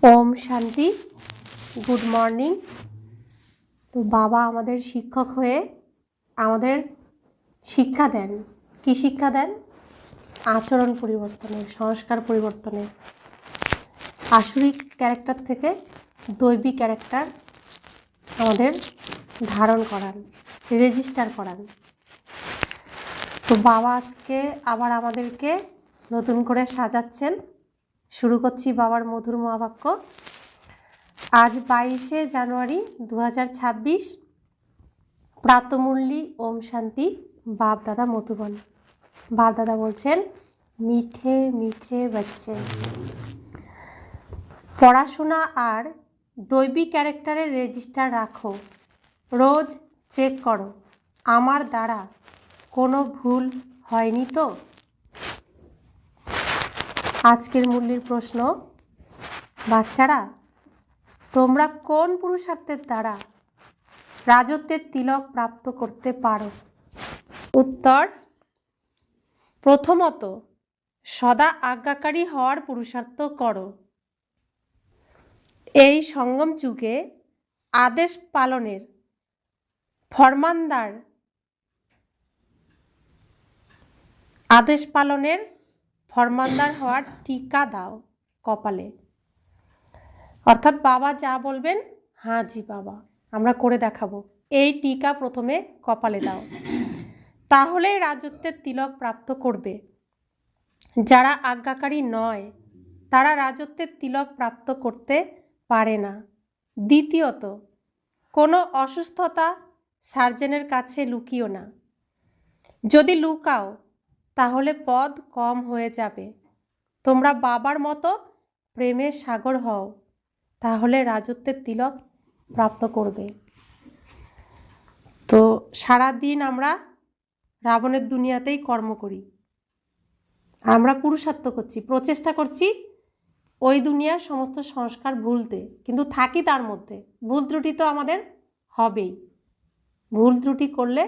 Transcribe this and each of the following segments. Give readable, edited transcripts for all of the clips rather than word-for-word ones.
ওম শান্তি। Good morning. তো বাবা আমাদের শিক্ষক হয়ে আমাদের শিক্ষা দেন। কি শিক্ষা দেন? আচরণ পরিবর্তনের, সংস্কার পরিবর্তনের, আসরিক ক্যারেক্টার থেকে দৈবিক ক্যারেক্টার আমাদের ধারণ করান, রেজিস্টার করান। তো বাবা আজকে আবার আমাদেরকে নতুন করে সাজাচ্ছেন। শুরু করছি বাবার মধুর মহাবাক্য। আজ 22শে জানুয়ারি 2026, প্রাতমূল্যী ওম শান্তি। বাপ দাদা মধুবন। বাপ দাদা বলছেন, মিঠে মিঠে বাচ্চে, পড়াশোনা আর দৈবিক ক্যারেক্টারের রেজিস্টার রাখো। রোজ চেক করো, আমার দ্বারা কোনো ভুল হয়নি তো। আজকের মূল্যের প্রশ্ন, বাচ্চারা তোমরা কোন পুরুষার্থের দ্বারা রাজত্বের তিলক প্রাপ্ত করতে পারো? উত্তর, প্রথমত সদা আজ্ঞাকারী হওয়ার পুরুষার্থ করো। এই সঙ্গম যুগে আদেশ পালনের ফরমানদার, আদেশ পালনের ফরমানদার হওয়ার টিকা দাও কপালে। অর্থাৎ বাবা যা বলবেন, হ্যাঁ জি বাবা আমরা করে দেখাবো, এই টিকা প্রথমে কপালে দাও, তাহলে রাজত্বের তিলক প্রাপ্ত করবে। যারা আজ্ঞাকারী নয় তারা রাজত্বের তিলক প্রাপ্ত করতে পারে না। দ্বিতীয়ত, কোনো অসুস্থতা সার্জেনের কাছে লুকিও না। যদি লুকাও তাহলে পদ কম হয়ে যাবে। তোমরা বাবার মতো প্রেমের সাগর হও, তাহলে রাজত্বের তিলক প্রাপ্ত করবে। তো সারাদিন আমরা রাবণের দুনিয়াতেই কর্ম করি, আমরা পুরুষার্থ করছি, প্রচেষ্টা করছি ওই দুনিয়ার সমস্ত সংস্কার ভুলতে, কিন্তু থাকি তার মধ্যে। ভুল ত্রুটি তো আমাদের হবেই। ভুল ত্রুটি করলে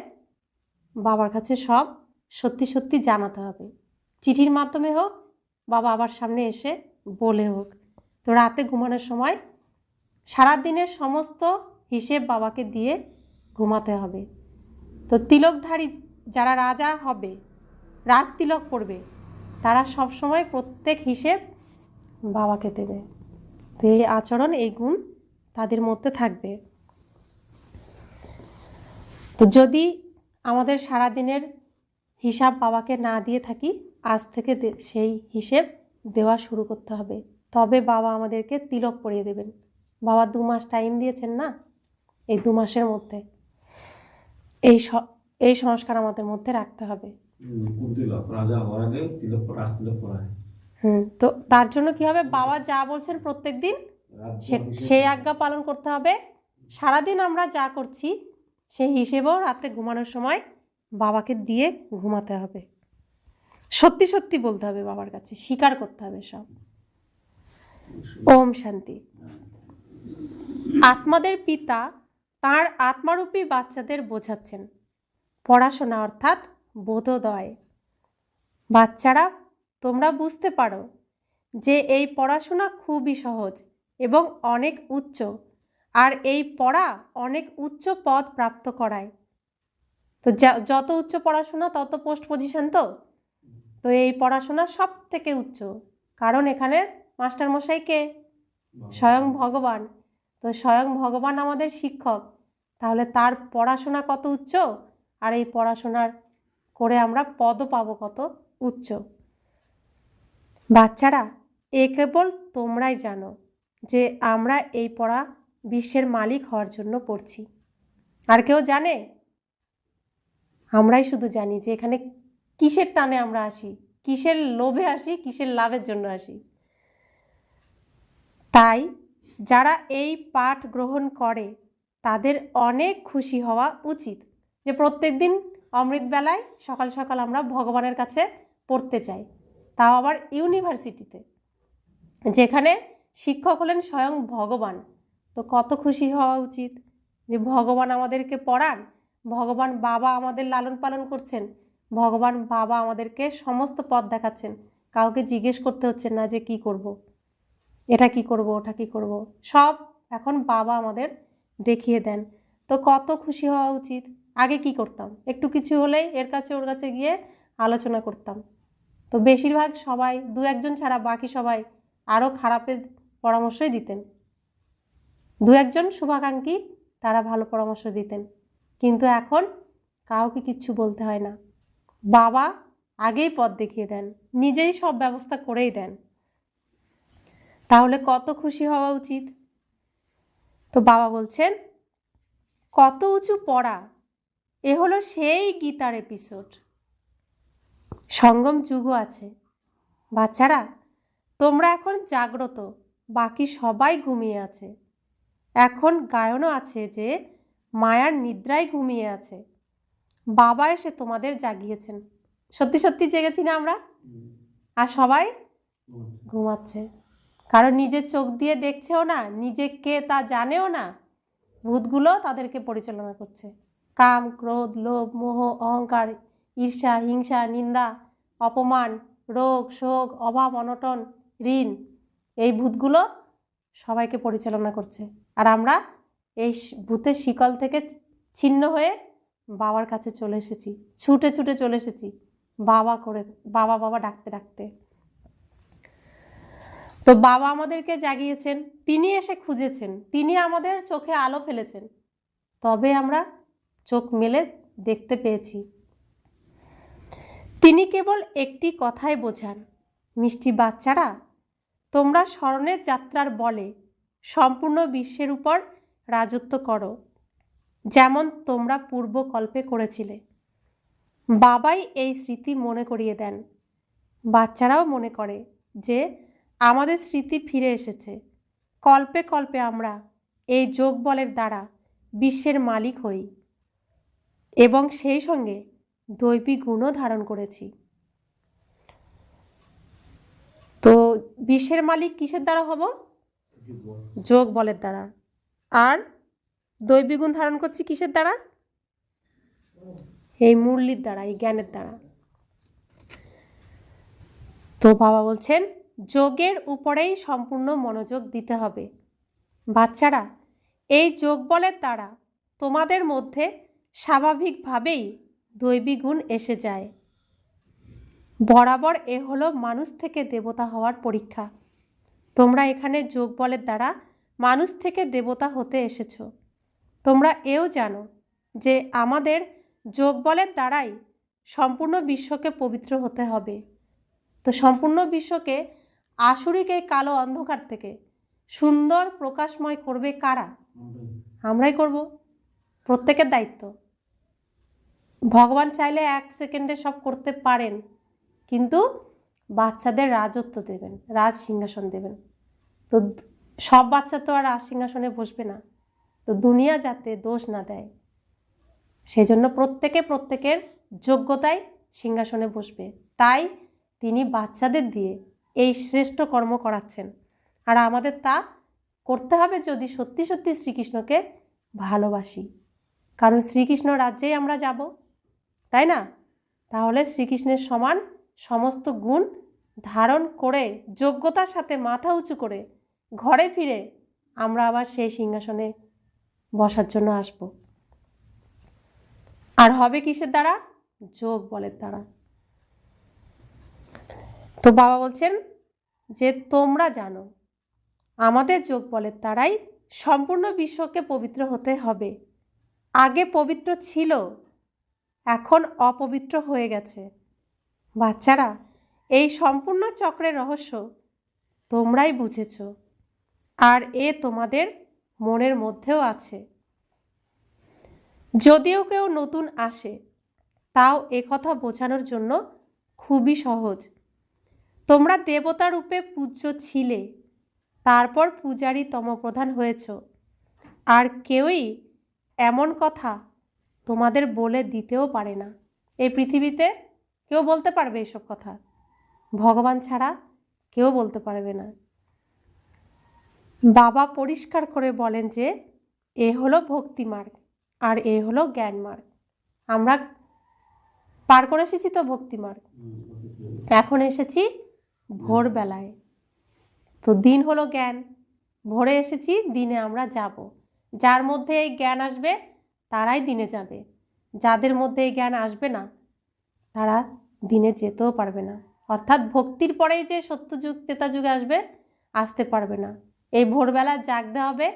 বাবার কাছে সব সত্যি সত্যি জানাতে হবে, চিঠির মাধ্যমে হোক, বাবা আবার সামনে এসে বলে হোক। তো রাতে ঘুমানোর সময় সারাদিনের সমস্ত হিসেব বাবাকে দিয়ে ঘুমাতে হবে। তো তিলকধারী যারা রাজা হবে, রাজ তিলক পড়বে, তারা সব সময় প্রত্যেক হিসেব বাবাকে দেবে। তো এই আচরণ, এই গুণ তাদের মধ্যে থাকবে। তো যদি আমাদের সারাদিনের হিসাব বাবাকে না দিয়ে থাকি, আজ থেকে সেই হিসেব দেওয়া শুরু করতে হবে, তবে বাবা আমাদেরকে তিলক পরিয়ে দেবেন। বাবা 2 মাস টাইম দিয়েছেন না, এই 2 মাসের মধ্যে এই সংস্কার আমাদের মধ্যে রাখতে হবে। তো তার জন্য কি হবে, বাবা যা বলছেন প্রত্যেক দিন সেই আজ্ঞা পালন করতে হবে। সারাদিন আমরা যা করছি সেই হিসেবেও রাতে ঘুমানোর সময় বাবাকে দিয়ে ঘুমাতে হবে। সত্যি সত্যি বলতে হবে বাবার কাছে, স্বীকার করতে হবে সব। ওম শান্তি। আত্মাদের পিতা তাঁর আত্মারূপী বাচ্চাদের বোঝাচ্ছেন পড়াশোনা অর্থাৎ বোধোদয়। বাচ্চারা তোমরা বুঝতে পারো যে এই পড়াশোনা খুবই সহজ এবং অনেক উচ্চ, আর এই পড়া অনেক উচ্চ পদ প্রাপ্ত করায়। তো যত উচ্চ পড়াশোনা তত পোস্ট পজিশন। তো এই পড়াশোনা সব থেকে উচ্চ, কারণ এখানে মাস্টারমশাই কে? স্বয়ং ভগবান। তো স্বয়ং ভগবান আমাদের শিক্ষক, তাহলে তার পড়াশোনা কত উচ্চ, আর এই পড়াশোনার করে আমরা পদও পাবো কত উচ্চ। বাচ্চারা এ কেবল তোমরাই জানো যে আমরা এই পড়া বিশ্বের মালিক হওয়ার জন্য পড়ছি। আর কেউ জানে? আমরাই শুধু জানি যে এখানে কিসের টানে আমরা আসি, কিসের লোভে আসি, কিসের লাভের জন্য আসি। তাই যারা এই পাঠ গ্রহণ করে তাদের অনেক খুশি হওয়া উচিত যে প্রত্যেক দিন অমৃতবেলায় সকাল সকাল আমরা ভগবানের কাছে পড়তে চাই, তাও আবার ইউনিভার্সিটিতে, যেখানে শিক্ষক হলেন স্বয়ং ভগবান। তো কত খুশি হওয়া উচিত যে ভগবান আমাদেরকে পড়ান, ভগবান বাবা আমাদের লালন পালন করছেন, ভগবান বাবা আমাদেরকে সমস্ত পথ দেখাচ্ছেন, কাউকে জিজ্ঞেস করতে হচ্ছে না যে কি করব। এটা কি করব, ওটা কি করব, সব এখন বাবা আমাদের দেখিয়ে দেন। তো কত খুশি হওয়া উচিত। আগে কি করতাম, একটু কিছু হলেই এর কাছে ওর কাছে গিয়ে আলোচনা করতাম। তো বেশিরভাগ সবাই, দু একজন ছাড়া বাকি সবাই আরও খারাপের পরামর্শই দিতেন। দু একজন শুভাকাঙ্ক্ষী তারা ভালো পরামর্শ দিতেন, কিন্তু এখন কাউকে কিচ্ছু বলতে হয় না। বাবা আগেই পথ দেখিয়ে দেন, নিজেই সব ব্যবস্থা করেই দেন। তাহলে কত খুশি হওয়া উচিত। তো বাবা বলছেন, কত উঁচু পড়া, এ হলো সেই গীতার এপিসোড। সঙ্গম যুগও আছে। বাচ্চারা, তোমরা এখন জাগ্রত, বাকি সবাই ঘুমিয়ে আছে। এখন গায়নও আছে যে মায়ার নিদ্রায় ঘুমিয়ে আছে, বাবা এসে তোমাদের জাগিয়েছেন। সত্যি সত্যি জেগেছি না আমরা? আর সবাই ঘুমাচ্ছে, কারণ নিজের চোখ দিয়ে দেখছেও না, নিজে কে তা জানেও না। ভূতগুলো তাদেরকে পরিচালনা করছে। কাম, ক্রোধ, লোভ, মোহ, অহংকার, ঈর্ষা, হিংসা, নিন্দা, অপমান, রোগ, শোক, অভাব, অনটন, ঋণ, এই ভূতগুলো সবাইকে পরিচালনা করছে। আর আমরা এই ভূতের শিকল থেকে ছিন্ন হয়ে বাবার কাছে চলে এসেছি, ছুটে ছুটে চলে এসেছি বাবা করে, বাবা বাবা ডাকতে ডাকতে। তো বাবা আমাদেরকে জাগিয়েছেন, তিনি এসে খুঁজেছেন, তিনি আমাদের চোখে আলো ফেলেছেন, তবে আমরা চোখ মেলে দেখতে পেয়েছি। তিনি কেবল একটি কথাই বোঝান, মিষ্টি বাচ্চারা, তোমরা স্মরণের যাত্রার বলে সম্পূর্ণ বিশ্বের উপর রাজত্ব করো, যেমন তোমরা পূর্বকল্পে করেছিলে। বাবাই এই স্মৃতি মনে করিয়ে দেন। বাচ্চারাও মনে করে যে আমাদের স্মৃতি ফিরে এসেছে। কল্পে কল্পে আমরা এই যোগ বলের দ্বারা বিশ্বের মালিক হই এবং সেই সঙ্গে দৈবী গুণও ধারণ করেছি। তো বিশ্বের মালিক কিসের দ্বারা হব? যোগ বলের দ্বারা। আর দৈবী গুণ ধারণ করছি কিসের দ্বারা? এই মুরলির দ্বারা, এই জ্ঞানের দ্বারা। তো বাবা বলছেন, যোগের উপরেই সম্পূর্ণ মনোযোগ দিতে হবে। বাচ্চারা, এই যোগ বলের দ্বারা তোমাদের মধ্যে স্বাভাবিকভাবেই দৈবী গুণ এসে যায়। বরাবর এ হলো মানুষ থেকে দেবতা হওয়ার পরীক্ষা। তোমরা এখানে যোগ বলের দ্বারা মানুষ থেকে দেবতা হতে এসেছো। তোমরা এও জানো যে আমাদের যোগ বলের দ্বারাই সম্পূর্ণ বিশ্বকে পবিত্র হতে হবে। তো সম্পূর্ণ বিশ্বকে আসুরিক এই কালো অন্ধকার থেকে সুন্দর প্রকাশময় করবে কারা? আমরাই করব। প্রত্যেকের দায়িত্ব। ভগবান চাইলে 1 সেকেন্ডে সব করতে পারেন, কিন্তু বাচ্চাদের রাজত্ব দেবেন, রাজ সিংহাসন দেবেন। তো সব বাচ্চা তো আর রাজ সিংহাসনে বসবে না। তো দুনিয়া যাতে দোষ না দেয়, সেই জন্য প্রত্যেকে প্রত্যেকের যোগ্যতায় সিংহাসনে বসবে। তাই তিনি বাচ্চাদের দিয়ে এই শ্রেষ্ঠ কর্ম করাচ্ছেন। আর আমাদের তা করতে হবে যদি সত্যি সত্যি শ্রীকৃষ্ণকে ভালোবাসি, কারণ শ্রীকৃষ্ণ রাজ্যেই আমরা যাব, তাই না? তাহলে শ্রীকৃষ্ণের সমান সমস্ত গুণ ধারণ করে যোগ্যতার সাথে মাথা উঁচু করে ঘরে ফিরে আমরা আবার সেই সিংহাসনে বসার জন্য আসব। আর হবে কিসের দ্বারা? যোগ বলের দ্বারা। তো বাবা বলছেন যে তোমরা জানো আমাদের যোগ বলের দ্বারাই সম্পূর্ণ বিশ্বকে পবিত্র হতে হবে। আগে পবিত্র ছিল, এখন অপবিত্র হয়ে গেছে। বাচ্চারা, এই সম্পূর্ণ চক্রের রহস্য তোমরাই বুঝেছ, আর এ তোমাদের মনের মধ্যেও আছে। যদিও কেউ নতুন আসে, তাও একথা বোঝানোর জন্য খুবই সহজ। তোমরা দেবতা রূপে পূজ্য ছিলে, তারপর পূজারী তমপ্রধান হয়েছ। আর কেউই এমন কথা তোমাদের বলে দিতেও পারে না। এই পৃথিবীতে কেউ বলতে পারবে এসব কথা? ভগবান ছাড়া কেউ বলতে পারবে না। বাবা পরিষ্কার করে বলেন যে এ হলো ভক্তি মার্গ আর এ হলো জ্ঞান মার্গ। আমরা পার করে এসেছি তো ভক্তি মার্গ, এখন এসেছি ভোরবেলায়। তো দিন হলো জ্ঞান, ভোরে এসেছি, দিনে আমরা যাব। যার মধ্যে এই জ্ঞান আসবে তারাই দিনে যাবে, যাদের মধ্যে এই জ্ঞান আসবে না তারা দিনে যেতেও পারবে না। অর্থাৎ ভক্তির পরেই যে সত্যযুগ ত্রেতা যুগে আসবে, আসতে পারবে না। এই ভোরবেলা জাগতে হবে,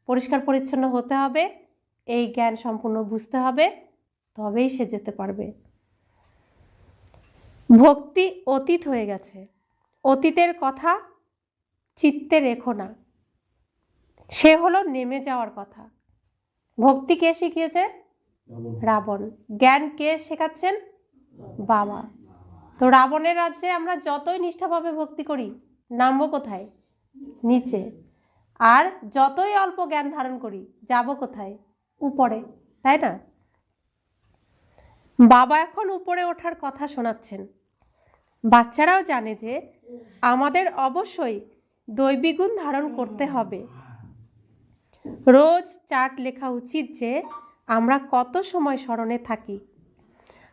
পরিষ্কার পরিচ্ছন্ন হতে হবে, এই জ্ঞান সম্পূর্ণ বুঝতে হবে, তবেই সে যেতে পারবে। ভক্তি অতীত হয়ে গেছে, অতীতের কথা চিত্তে রেখো না, সে হলো নেমে যাওয়ার কথা। ভক্তি কে শিখিয়েছে? রাবণ। জ্ঞান কে শেখাচ্ছেন? বাবা। তো রাবণের রাজ্যে আমরা যতই নিষ্ঠাভাবে ভক্তি করি, নামবো কোথায়? নিচে। আর যতই অল্প জ্ঞান ধারণ করি, যাব কোথায়? উপরে, তাই না? বাবা এখন উপরে ওঠার কথা শোনাচ্ছেন। বাচ্চারাও জানে যে আমাদের অবশ্যই দৈবিক গুণ ধারণ করতে হবে। রোজ চার্ট লেখা উচিত যে আমরা কত সময় স্মরণে থাকি,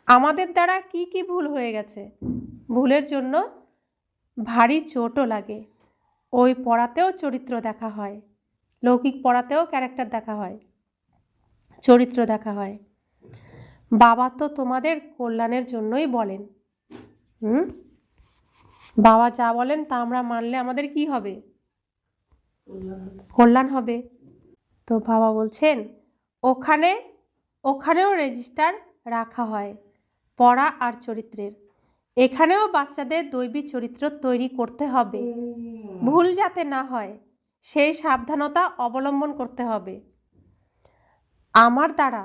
আমাদের দ্বারা কি কি ভুল হয়ে গেছে। ভুলের জন্য ভারী চোটও লাগে। ওই পড়াতেও চরিত্র দেখা হয়, লৌকিক পড়াতেও ক্যারেক্টার দেখা হয়, চরিত্র দেখা হয়। বাবা তো তোমাদের কল্যাণের জন্যই বলেন। বাবা যা বলেন তা আমরা মানলে আমাদের কি হবে? কল্যাণ হবে। তো বাবা বলছেন ওখানেও রেজিস্টার রাখা হয় পড়া আর চরিত্রের। এখানেও বাচ্চাদের দৈবিক চরিত্র তৈরি করতে হবে, ভুল যাতে না হয় সেই সাবধানতা অবলম্বন করতে হবে। আমার দ্বারা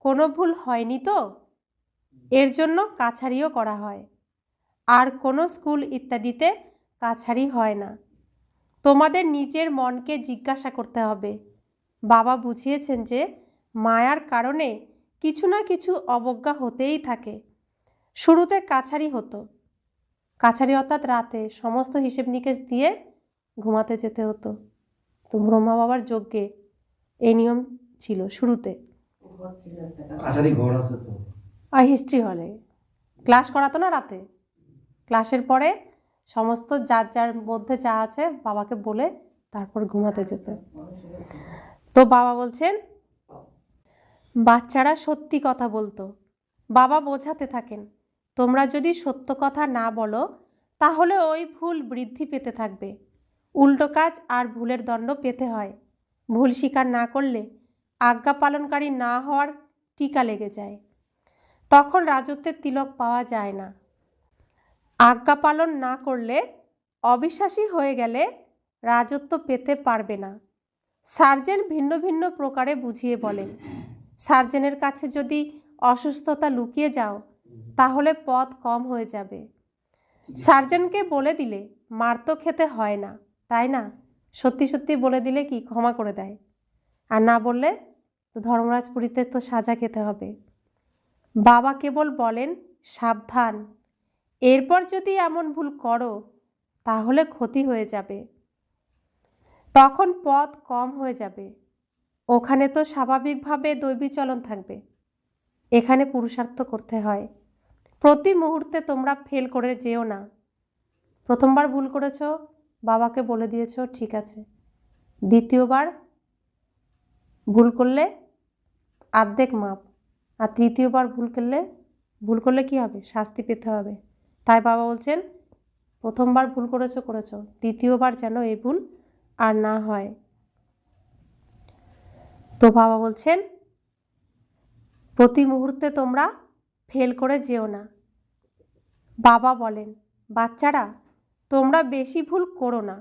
কোনো ভুল হয়নি তো, এর জন্য কাছারিও করা হয়। আর কোনো স্কুল ইত্যাদিতে কাছারি হয় না। তোমাদের নিজের মনকে জিজ্ঞাসা করতে হবে। বাবা বুঝিয়েছেন যে মায়ার কারণে কিছু না কিছু অবজ্ঞা হতেই থাকে। শুরুতে কাছারি হতো, কাছারি অর্থাৎ রাতে সমস্ত হিসেব নিকেশ দিয়ে ঘুমাতে যেতে হতো। তো ব্রহ্মা বাবার যজ্ঞে এই নিয়ম ছিল শুরুতে। আর হিস্ট্রি হলে ক্লাস করাতো না রাতে, ক্লাসের পরে সমস্ত যার যার মধ্যে যা আছে বাবাকে বলে তারপর ঘুমাতে যেত। তো বাবা বলছেন বাচ্চারা সত্যি কথা বলতো। বাবা বোঝাতে থাকেন, তোমরা যদি সত্য কথা না বলো তাহলে ওই ভুল বৃদ্ধি পেতে থাকবে, উল্টো কাজ আর ভুলের দণ্ড পেতে হয়। ভুল স্বীকার না করলে আজ্ঞা পালনকারী না হওয়ার টিকা লেগে যায়, তখন রাজত্বের তিলক পাওয়া যায় না। আজ্ঞা পালন না করলে, অবিশ্বাসী হয়ে গেলে রাজত্ব পেতে পারবে না। সার্জেন ভিন্ন ভিন্ন প্রকারে বুঝিয়ে বলেন। সার্জেনের কাছে যদি অসুস্থতা লুকিয়ে যাও তাহলে পথ কম হয়ে যাবে। সার্জেনকে বলে দিলে মার তো খেতে হয় না, তাই না? সত্যি সত্যি বলে দিলে কি ক্ষমা করে দেয়, আর না বললে তো ধর্মরাজপুরীতে তো সাজা খেতে হবে। বাবা কেবল বলেন সাবধান, এরপর যদি এমন ভুল করো তাহলে ক্ষতি হয়ে যাবে, তখন পথ কম হয়ে যাবে। ওখানে তো স্বাভাবিকভাবে দৈবী চলন থাকবে, এখানে পুরুষার্থ করতে হয়। প্রতি মুহূর্তে তোমরা ফেল করে যেও না। প্রথমবার ভুল করেছো, বাবাকে বলে দিয়েছো, ঠিক আছে। দ্বিতীয়বার ভুল করলে অর্ধেক মাপ, আর তৃতীয়বার ভুল করলে কি হবে? শাস্তি পেতে হবে। তাই বাবা বলছেন প্রথমবার ভুল করেছো, দ্বিতীয়বার যেন এই ভুল আর না হয়। তো বাবা বলছেন প্রতি মুহূর্তে তোমরা ফেল করে যেও না। বাবা বলেন বাচ্চারা তোমরা বেশি ভুল করো না,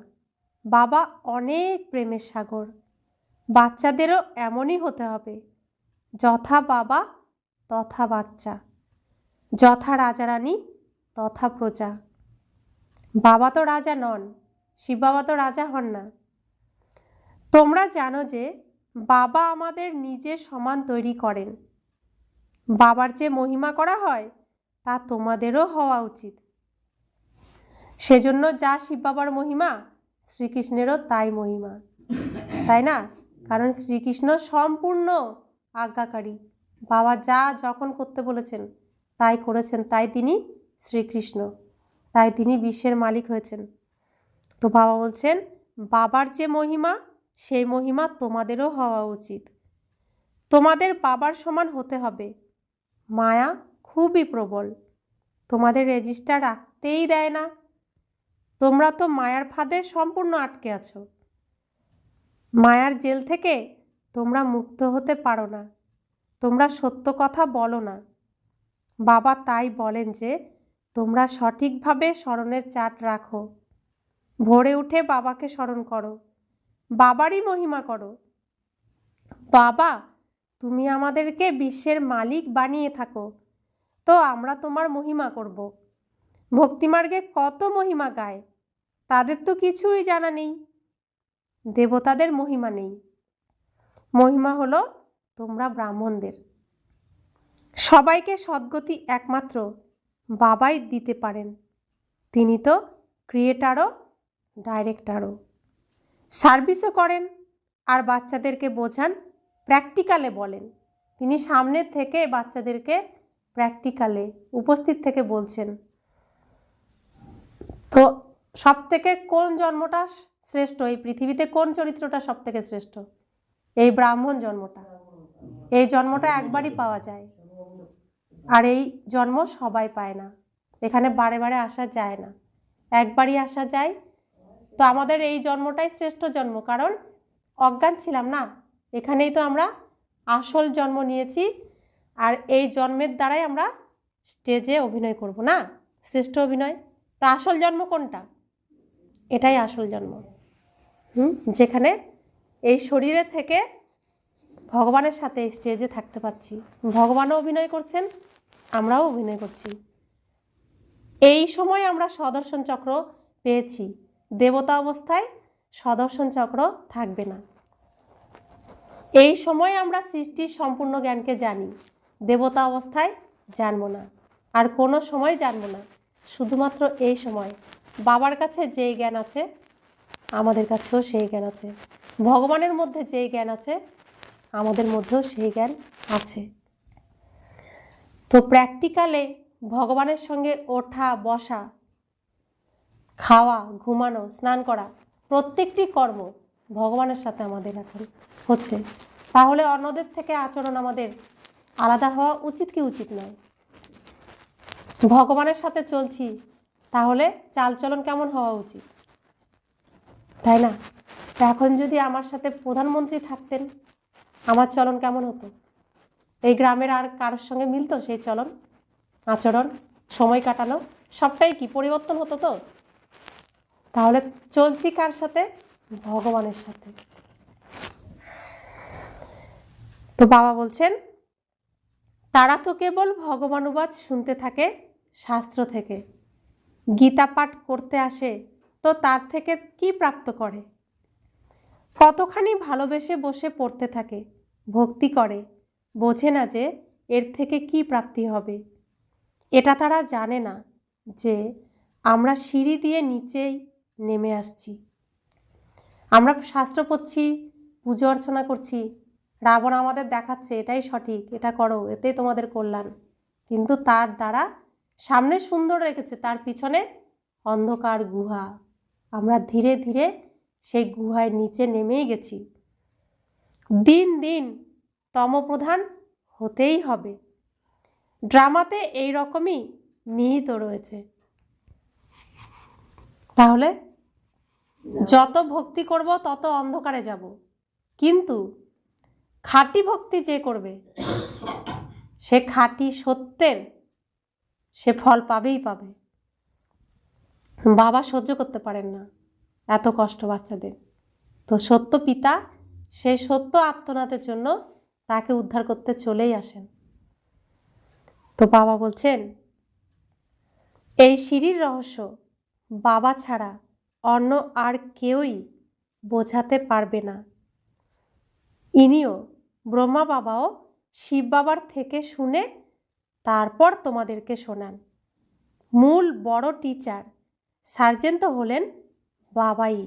বাবা অনেক প্রেমের সাগর। বাচ্চাদেরও এমনই হতে হবে, যথা বাবা তথা বাচ্চা, যথা রাজারানী তথা প্রজা। বাবা তো রাজা নন, শিব বাবা তো রাজা হন না। তোমরা জানো যে বাবা আমাদের নিজের সমান তৈরি করেন। বাবার যে মহিমা করা হয় তা তোমাদেরও হওয়া উচিত। সেজন্য যা শিব বাবার মহিমা, শ্রীকৃষ্ণেরও তাই মহিমা, তাই না? কারণ শ্রীকৃষ্ণ সম্পূর্ণ আজ্ঞাকারী। বাবা যা যখন করতে বলেছেন তাই করেছেন, তাই তিনি শ্রীকৃষ্ণ, তাই তিনি বিশ্বের মালিক হয়েছেন। তো বাবা বলছেন, বাবার যে মহিমা সেই মহিমা তোমাদেরও হওয়া উচিত। তোমাদের বাবার সমান হতে হবে। মায়া খুবই প্রবল, তোমাদের রেজিস্টার রাখতেই দেয় না। তোমরা তো মায়ার ফাঁদে সম্পূর্ণ আটকে আছো। মায়ার জেল থেকে তোমরা মুক্ত হতে পারো না। তোমরা সত্য কথা বলো না। বাবা তাই বলেন যে তোমরা সঠিকভাবে স্মরণের চাট রাখো। ভোরে উঠে বাবাকে স্মরণ করো, বাবারই মহিমা করো। বাবা, তুমি আমাদেরকে বিশ্বের মালিক বানিয়ে থাকো, তো আমরা তোমার মহিমা করব। ভক্তিমার্গে কত মহিমা গায়, তাদের তো কিছুই জানা নেই। দেবতাদের মহিমা নেই। মহিমা হলো তোমরা ব্রাহ্মণদের। সবাইকে সদ্গতি একমাত্র বাবাই দিতে পারেন। তিনি তো ক্রিয়েটারও ডাইরেক্টরও। সার্ভিসও করেন আর বাচ্চাদেরকে বোঝান, প্র্যাকটিক্যালে বলেন। তিনি সামনে থেকে বাচ্চাদেরকে প্র্যাকটিক্যালে উপস্থিত থেকে বলছেন। তো সব থেকে কোন জন্মটা শ্রেষ্ঠ? এই পৃথিবীতে কোন চরিত্রটা সব থেকে শ্রেষ্ঠ? এই ব্রাহ্মণ জন্মটা। এই জন্মটা একবারই পাওয়া যায়, আর এই জন্ম সবাই পায় না। এখানে বারে বারে আসা যায় না, একবারই আসা যায়। তো আমাদের এই জন্মটাই শ্রেষ্ঠ জন্ম, কারণ অজ্ঞান ছিলাম না। এখানেই তো আমরা আসল জন্ম নিয়েছি, আর এই জন্মের দ্বারাই আমরা স্টেজে অভিনয় করব না, শ্রেষ্ঠ অভিনয়। তো আসল জন্ম কোনটা? এটাই আসল জন্ম, যেখানে এই শরীরে থেকে ভগবানের সাথে স্টেজে থাকতে পাচ্ছি। ভগবানও অভিনয় করছেন, আমরাও অভিনয় করছি। এই সময় আমরা সদর্শন চক্র পেয়েছি। দেবতা অবস্থায় সদর্শন চক্র থাকবে না। এই সময় আমরা সৃষ্টির সম্পূর্ণ জ্ঞানকে জানি, দেবতা অবস্থায় জানবো না, আর কোনো সময় জানবো না। শুধুমাত্র এই সময় বাবার কাছে যেই জ্ঞান আছে, আমাদের কাছেও সেই জ্ঞান আছে। ভগবানের মধ্যে যেই জ্ঞান আছে, আমাদের মধ্যেও সেই জ্ঞান আছে। তো প্র্যাকটিক্যালে ভগবানের সঙ্গে ওঠা বসা, খাওয়া, ঘুমানো, স্নান করা, প্রত্যেকটি কর্ম ভগবানের সাথে আমাদের এখন হচ্ছে। তাহলে অন্যদের থেকে আচরণ আমাদের আলাদা হওয়া উচিত কি উচিত নয়? ভগবানের সাথে চলছি, তাহলে চালচলন কেমন হওয়া উচিত, তাই না? এখন যদি আমার সাথে প্রধানমন্ত্রী থাকতেন, আমার চলন কেমন হতো? এই গ্রামের আর কারোর সঙ্গে মিলতো সেই চলন, আচরণ, সময় কাটানো, সবটাই কি পরিবর্তন হতো? তো তাহলে চলছি কার সাথে? ভগবানের সাথে। তো বাবা বলছেন, তারা তো কেবল ভগবানুবাদ শুনতে থাকে শাস্ত্র থেকে। গীতা পাঠ করতে আসে, তো তার থেকে কি প্রাপ্ত করে? কতখানি ভালোবেসে বসে পড়তে থাকে, ভক্তি করে, বোঝে না যে এর থেকে কি প্রাপ্তি হবে। এটা তারা জানে না যে আমরা সিঁড়ি দিয়ে নিচেই নেমে আসছি। আমরা শাস্ত্র পড়ছি, পুজো অর্চনা করছি, রাবণ আমাদের দেখাচ্ছে এটাই সঠিক, এটা করো, এতেই তোমাদের কল্যাণ। কিন্তু তার দ্বারা সামনে সুন্দর রেখেছে, তার পিছনে অন্ধকার গুহা। আমরা ধীরে ধীরে সেই গুহায় নিচে নেমেই গেছি। দিন দিন তমপ্রধান হতেই হবে। ড্রামাতে এই রকমই নিহিত রয়েছে। তাহলে যত ভক্তি করব তত অন্ধকারে যাব, কিন্তু খাঁটি ভক্তি যে করবে সে খাঁটি সত্যের সে ফল পাবেই পাবে। বাবা সহ্য করতে পারেন না এত কষ্ট বাচ্চাদের। তো সত্য পিতা সেই সত্য আত্মনাথের জন্য তাকে উদ্ধার করতে চলেই আসেন। তো বাবা বলছেন, এই সিঁড়ির রহস্য বাবা ছাড়া অন্য আর কেউই বোঝাতে পারবে না। ইনিও ব্রহ্মা বাবাও শিব বাবার থেকে শুনে তারপর তোমাদেরকে শোনান। মূল বড় টিচার সার্জেন তো হলেন বাবাই,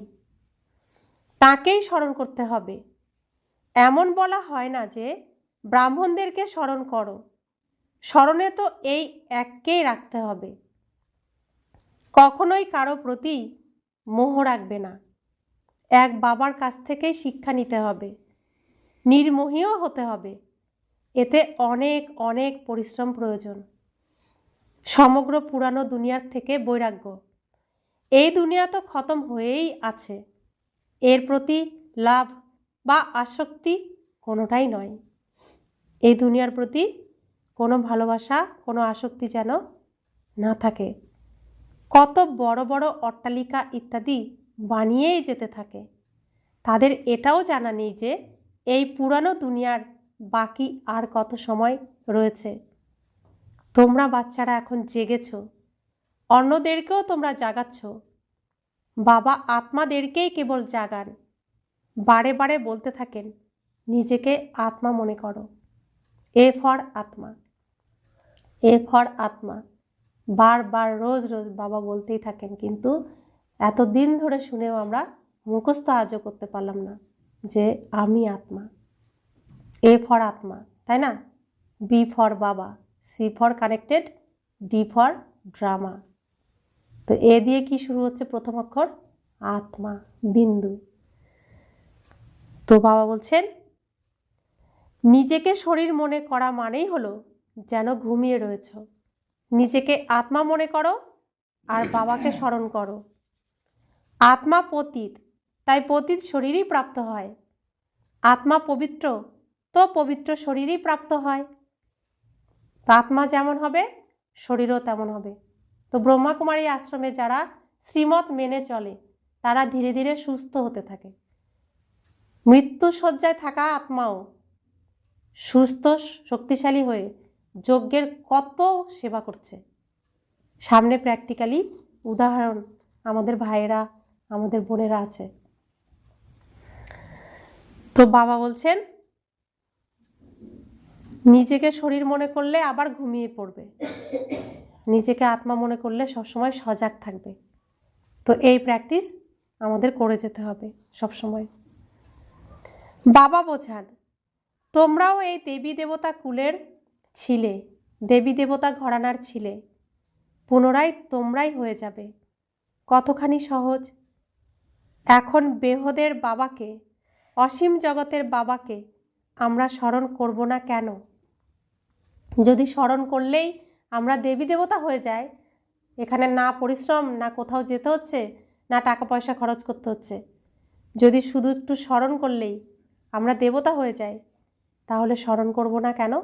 তাকেই স্মরণ করতে হবে। এমন বলা হয় না যে ব্রাহ্মণদেরকে স্মরণ করো, স্মরণে তো এই এককেই রাখতে হবে। কখনোই কারো প্রতি মোহ রাখবে না। এক বাবার কাছ থেকেই শিক্ষা নিতে হবে, নির্মোহীও হতে হবে। এতে অনেক অনেক পরিশ্রম প্রয়োজন। সমগ্র পুরানো দুনিয়ার থেকে বৈরাগ্য। এই দুনিয়া তো খতম হয়েই আছে, এর প্রতি লাভ বা আসক্তি কোনোটাই নয়। এই দুনিয়ার প্রতি কোনো ভালোবাসা, কোনো আসক্তি যেন না থাকে। কত বড় বড় অট্টালিকা ইত্যাদি বানিয়েই যেতে থাকে, তাদের এটাও জানা নেই যে এই পুরানো দুনিয়ার বাকি আর কত সময় রয়েছে। তোমরা বাচ্চারা এখন জেগেছ, অন্যদেরকেও তোমরা জাগাচ্ছ। বাবা আত্মাদেরকেই কেবল জাগান, বারে বারে বলতে থাকেন নিজেকে আত্মা মনে করো। এ ফর আত্মা, এ ফর আত্মা, বারবার রোজ রোজ বাবা বলতেই থাকেন, কিন্তু এতদিন ধরে শুনেও আমরা মুখস্থ আজও করতে পারলাম না যে আমি আত্মা। এ ফর আত্মা, তাই না? বি ফর বাবা, C for connected, D for drama. তো এ দিয়ে কি শুরু হচ্ছে? প্রথম অক্ষর আত্মা, বিন্দু। তো বাবা বলছেন নিজেকে শরীর মনে করা মানেই হলো যেন ঘুমিয়ে রয়েছ। নিজেকে আত্মা মনে করো আর বাবাকে স্মরণ করো। আত্মা পতিত, তাই পতিত শরীরই প্রাপ্ত হয়। আত্মা পবিত্র, তো পবিত্র শরীরই প্রাপ্ত হয়। তো আত্মা যেমন হবে শরীরও তেমন হবে। তো ব্রহ্মাকুমারী আশ্রমে যারা শ্রীমত মেনে চলে তারা ধীরে ধীরে সুস্থ হতে থাকে। মৃত্যুশয্যায় থাকা আত্মাও সুস্থ শক্তিশালী হয়ে যজ্ঞের কত সেবা করছে। সামনে প্র্যাকটিক্যালি উদাহরণ আমাদের ভাইয়েরা, আমাদের বোনেরা আছে। তো বাবা বলছেন নিজেকে শরীর মনে করলে আবার ঘুমিয়ে পড়বে, নিজেকে আত্মা মনে করলে সবসময় সজাগ থাকবে। তো এই প্র্যাকটিস আমাদের করে যেতে হবে সবসময়। বাবা বোঝান তোমরাও এই দেবী দেবতা কুলের ছিলে, দেবী দেবতা ঘরানার ছিলে, পুনরায় তোমরাই হয়ে যাবে। কতখানি সহজ। এখন বেহদের বাবাকে, অসীম জগতের বাবাকে আমরা স্মরণ করব না কেন? যদি স্মরণ করলেই আমরা দেবী দেবতা হয়ে যাই, এখানে না পরিশ্রম, না কোথাও যেতে হচ্ছে, না টাকা পয়সা খরচ করতে হচ্ছে, যদি শুধু একটু স্মরণ করলেই আমরা দেবতা হয়ে যাই, তাহলে স্মরণ করব না কেন?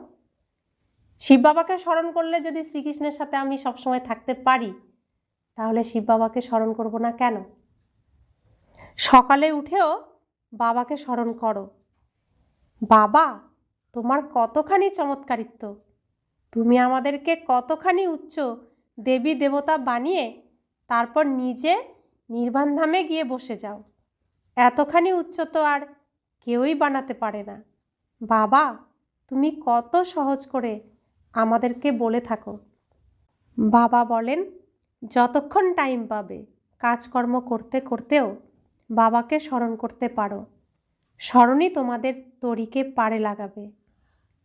শিব বাবাকে স্মরণ করলে যদি শ্রীকৃষ্ণের সাথে আমি সবসময় থাকতে পারি, তাহলে শিব বাবাকে স্মরণ করব না কেন? সকালে উঠেও বাবাকে স্মরণ করো। বাবা তোমার কতখানি চমৎকারিত্ব, তুমি আমাদেরকে কতখানি উচ্চ দেবী দেবতা বানিয়ে তারপর নিজে নির্বাণ ধামে গিয়ে বসে যাও। এতখানি উচ্চ তো আর কেউই বানাতে পারে না। বাবা তুমি কত সহজ করে আমাদেরকে বলে থাকো। বাবা বলেন যতক্ষণ টাইম পাবে কাজকর্ম করতে করতেও বাবাকে স্মরণ করতে পারো। স্মরণই তোমাদের তরিকে পারে লাগাবে,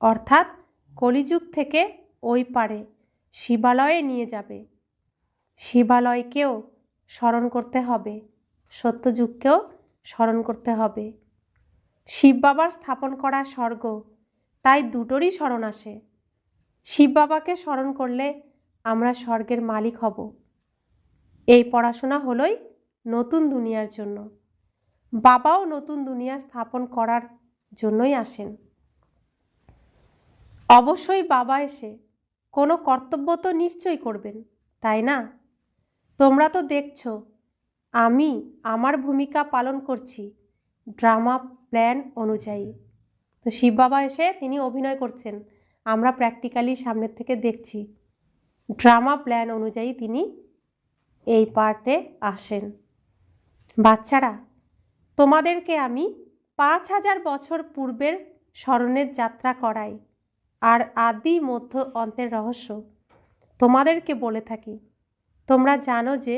অর্থাৎ কলিযুগ থেকে ওই পারে শিবালয়ে নিয়ে যাবে। শিবালয়কেও স্মরণ করতে হবে, সত্যযুগকেও স্মরণ করতে হবে। শিব বাবার স্থাপন করা স্বর্গ, তাই দুটোরই স্মরণ আসে। শিব বাবাকে স্মরণ করলে আমরা স্বর্গের মালিক হব। এই পড়াশোনা হলোই নতুন দুনিয়ার জন্য। বাবাও নতুন দুনিয়া স্থাপন করার জন্যই আসেন। অবশ্যই বাবা এসে কোনো কর্তব্য তো নিশ্চয়ই করবেন, তাই না? তোমরা তো দেখছো আমি আমার ভূমিকা পালন করছি ড্রামা প্ল্যান অনুযায়ী। তো শিব বাবা এসে তিনি অভিনয় করছেন, আমরা প্র্যাকটিক্যালি সামনের থেকে দেখছি। ড্রামা প্ল্যান অনুযায়ী তিনি এই পার্টে আসেন। বাচ্চারা তোমাদেরকে আমি 5000 বছর পূর্বের স্মরণের যাত্রা করাই, আর আদি মধ্য অন্তের রহস্য তোমাদেরকে বলে থাকি। তোমরা জানো যে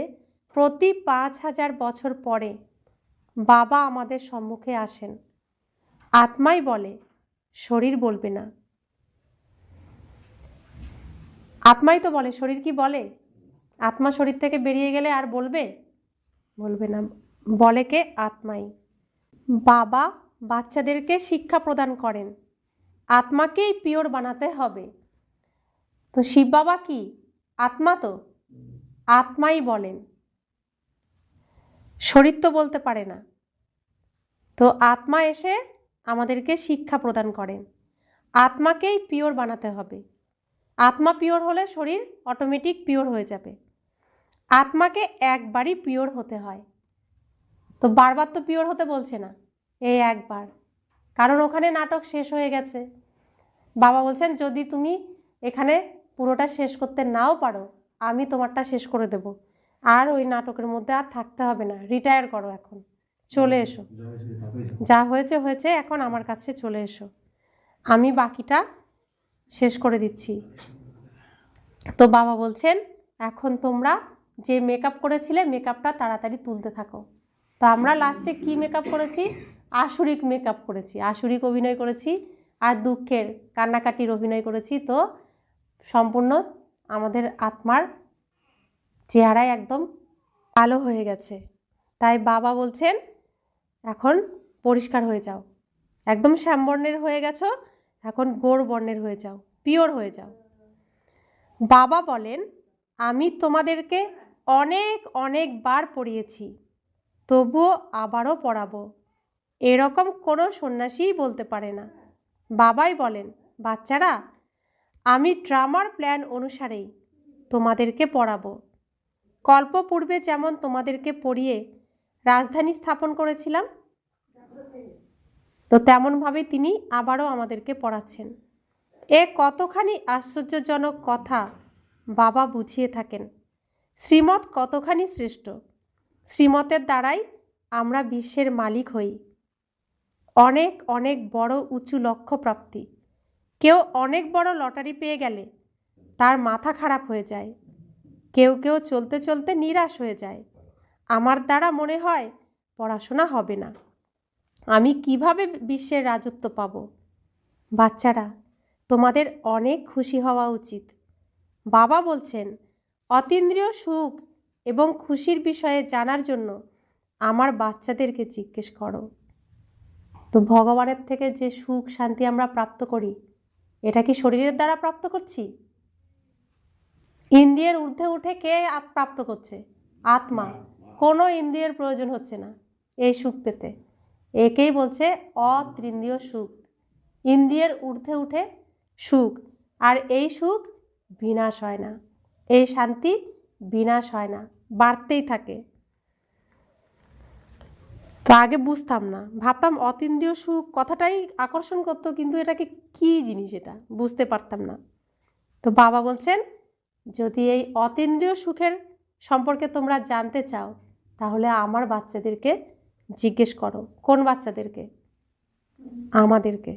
প্রতি 5000 বছর পরে বাবা আমাদের সম্মুখে আসেন। আত্মাই বলে, শরীর বলবে না। আত্মাই তো বলে, শরীর কি বলে? আত্মা শরীর থেকে বেরিয়ে গেলে আর বলবে? বলবে না, বলে কে? আত্মাই। বাবা বাচ্চাদেরকে শিক্ষা প্রদান করেন, আত্মাকেই পিওর বানাতে হবে। তো শিব বাবা কি আত্মা? তো আত্মাই বলেন, শরীর তো বলতে পারে না। তো আত্মা এসে আমাদেরকে শিক্ষা প্রদান করেন, আত্মাকেই পিওর বানাতে হবে। আত্মা পিওর হলে শরীর অটোমেটিক পিওর হয়ে যাবে। আত্মাকে একবারই পিওর হতে হয়, তো বারবার তো পিওর হতে বলছে না, এই একবার, কারণ ওখানে নাটক শেষ হয়ে গেছে। বাবা বলছেন যদি তুমি এখানে পুরোটা শেষ করতে নাও পারো, আমি তোমারটা শেষ করে দেব, আর ওই নাটকের মধ্যে আর থাকতে হবে না, রিটায়ার করো, এখন চলে এসো, যা হয়েছে হয়েছে, এখন আমার কাছে চলে এসো, আমি বাকিটা শেষ করে দিচ্ছি। তো বাবা বলছেন এখন তোমরা যে মেকআপ করেছিলে মেকআপটা তাড়াতাড়ি তুলতে থাকো। তো আমরা লাস্টে কি মেকআপ করেছি? আসুরিক মেকআপ করেছি, আসুরিক অভিনয় করেছি, আর দুঃখের কান্নাকাটির অভিনয় করেছি। তো সম্পূর্ণ আমাদের আত্মার চেহারায় একদম কালো হয়ে গেছে। তাই বাবা বলছেন এখন পরিষ্কার হয়ে যাও, একদম শ্যামবর্ণের হয়ে গেছো, এখন গোড় বর্ণের হয়ে যাও, পিওর হয়ে যাও। বাবা বলেন আমি তোমাদেরকে অনেক অনেকবার পড়িয়েছি, তবুও আবারও পড়াবো, এরকম কোনো সন্ন্যাসীই বলতে পারে না। বাবাই বলেন বাচ্চারা, আমি ড্রামার প্ল্যান অনুসারেই তোমাদেরকে পড়াবো। কল্পপূর্বে যেমন তোমাদেরকে পড়িয়ে রাজধানী স্থাপন করেছিলাম, তো তেমনভাবেই তিনি আবারও আমাদেরকে পড়াচ্ছেন। এ কতখানি আশ্চর্যজনক কথা বাবা বুঝিয়ে থাকেন। শ্রীমত কতখানি শ্রেষ্ঠ, শ্রীমতের দ্বারাই আমরা বিশ্বের মালিক হই। অনেক অনেক বড় উঁচু লক্ষ্য প্রাপ্তি। কেউ অনেক বড় লটারি পেয়ে গেলে তার মাথা খারাপ হয়ে যায়, কেউ কেউ চলতে চলতে নিরাশ হয়ে যায়। আমার দ্বারা মনে হয় পড়াশোনা হবে না, আমি কিভাবে বিশ্বের রাজত্ব পাব? বাচ্চারা, তোমাদের অনেক খুশি হওয়া উচিত। বাবা বলছেন অতীন্দ্রিয় সুখ এবং খুশির বিষয়ে জানার জন্য আমার বাচ্চাদেরকে জিজ্ঞেস করো। তো ভগবানের থেকে যে সুখ শান্তি আমরা প্রাপ্ত করি, এটা কি শরীরের দ্বারা প্রাপ্ত করছি? ইন্দ্রিয়ের ঊর্ধ্বে উঠে কে প্রাপ্ত করছে? আত্মা। কোনো ইন্দ্রিয়ের প্রয়োজন হচ্ছে না এই সুখ পেতে। একেই বলছে অতৃন্দ্রিয় সুখ, ইন্দ্রিয়ের ঊর্ধ্বে উঠে সুখ। আর এই সুখ বিনাশ হয় না, এই শান্তি বিনাশ হয় না, বাড়তেই থাকে। তো আগে বুঝতাম না, ভাবতাম অতীন্দ্রিয় সুখ কথাটাই আকর্ষণ করতো, কিন্তু এটাকে কী জিনিস এটা বুঝতে পারতাম না। তো বাবা বলছেন যদি এই অতীন্দ্রিয় সুখের সম্পর্কে তোমরা জানতে চাও, তাহলে আমার বাচ্চাদেরকে জিজ্ঞেস করো। কোন বাচ্চাদেরকে? আমাদেরকে।